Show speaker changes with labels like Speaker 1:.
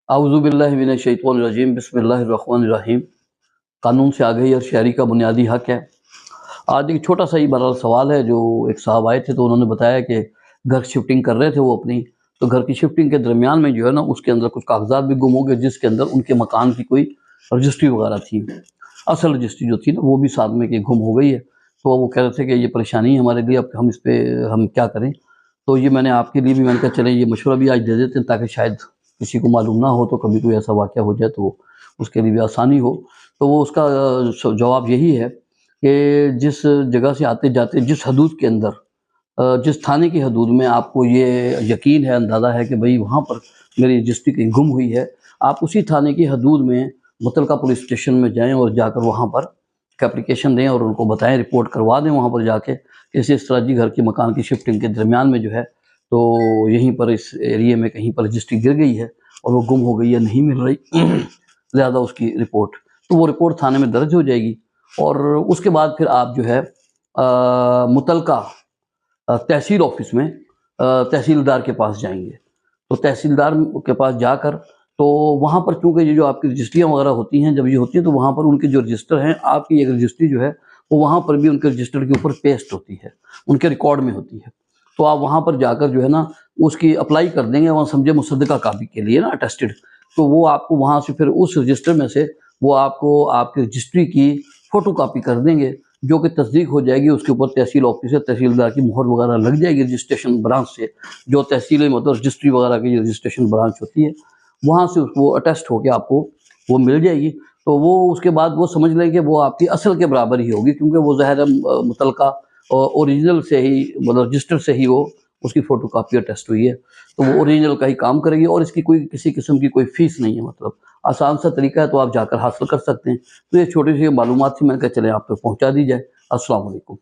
Speaker 1: अऊज़ु बिल्लाहि मिनश शैतानिर रजीम बिस्मिल्लाहिर रहमानिर रहीम। कानून से आगाही और शहरी का बुनियादी हक है। आज एक छोटा सा ही बड़ा सवाल है। जो एक साहब आए थे तो उन्होंने बताया कि घर शिफ्टिंग कर रहे थे वो अपनी, तो घर की शिफ्टिंग के दरमियान में जो है ना उसके अंदर कुछ कागजात भी गुम हो गए, जिसके अंदर उनके मकान की कोई रजिस्ट्री वगैरह थी, असल रजिस्ट्री जो थी ना वो भी साथ में कि गुम हो गई है। तो वो कह रहे थे कि ये परेशानी है हमारे लिए, अब हम इस पर हम क्या करें। तो ये मैंने आपके लिए भी मैंने कहा चले ये मशवरा भी आज दे देते हैं, ताकि शायद किसी को मालूम ना हो तो कभी कोई ऐसा वाक़या हो जाए तो उसके लिए भी आसानी हो। तो वो उसका जवाब यही है कि जिस जगह से आते जाते जिस हदूद के अंदर जिस थाने की हदूद में आपको ये यकीन है, अंदाज़ा है कि भाई वहाँ पर मेरी रजिस्ट्री कहीं गुम हुई है, आप उसी थाने की हदूद में मुतलका पुलिस स्टेशन में जाएँ और जाकर वहाँ पर एक एप्लीकेशन दें और उनको बताएं, रिपोर्ट करवा दें वहाँ पर जाके कि इस तरह जी घर की मकान की शिफ्टिंग के दरमियान में जो है तो यहीं पर इस एरिए में कहीं पर रजिस्ट्री गिर गई है और वो गुम हो गई है, नहीं मिल रही ज़्यादा उसकी रिपोर्ट, तो वो रिपोर्ट थाने में दर्ज हो जाएगी। और उसके बाद फिर आप जो है मुतलका तहसील ऑफिस में तहसीलदार के पास जाएंगे। तो तहसीलदार के पास जाकर तो वहाँ पर चूँकि ये जो आपकी रजिस्ट्रियाँ वगैरह होती हैं, जब ये होती हैं तो वहाँ पर उनके जो रजिस्टर हैं, आपकी एक रजिस्ट्री जो है वो वहाँ पर भी उनके रजिस्टर के ऊपर पेस्ट होती है, उनके रिकॉर्ड में होती है। तो आप वहाँ पर जाकर जो है ना उसकी अप्लाई कर देंगे, वहाँ समझे मुसद्दका कापी के लिए ना अटेस्टेड, तो वो आपको वहाँ से फिर उस रजिस्टर में से वो आपको आपकी रजिस्ट्री की फ़ोटो कापी कर देंगे, जो कि तस्दीक हो जाएगी। उसके ऊपर तहसील ऑफिस से तहसीलदार की मोहर वगैरह लग जाएगी रजिस्ट्रेशन ब्रांच से, जो तहसील मतलब रजिस्ट्री वगैरह की रजिस्ट्रेशन ब्रांच होती है, वहाँ से वो अटेस्ट होकर आपको वो मिल जाएगी। तो वो उसके बाद वो समझ लें कि वो आपकी असल के बराबर ही होगी, क्योंकि वो ज़ाहिर मुतलका ओरिजिनल से ही मतलब रजिस्टर से ही वो उसकी फ़ोटो कापी अटेस्ट हुई है, तो वो ओरिजिनल का ही काम करेगी और इसकी कोई किसी किस्म की कोई फ़ीस नहीं है। मतलब आसान सा तरीका है, तो आप जाकर हासिल कर सकते हैं। तो ये छोटी सी मालूमात थी, मैंने कहा चलें आप तक पहुँचा दी जाए। अस्सलाम वालेकुम।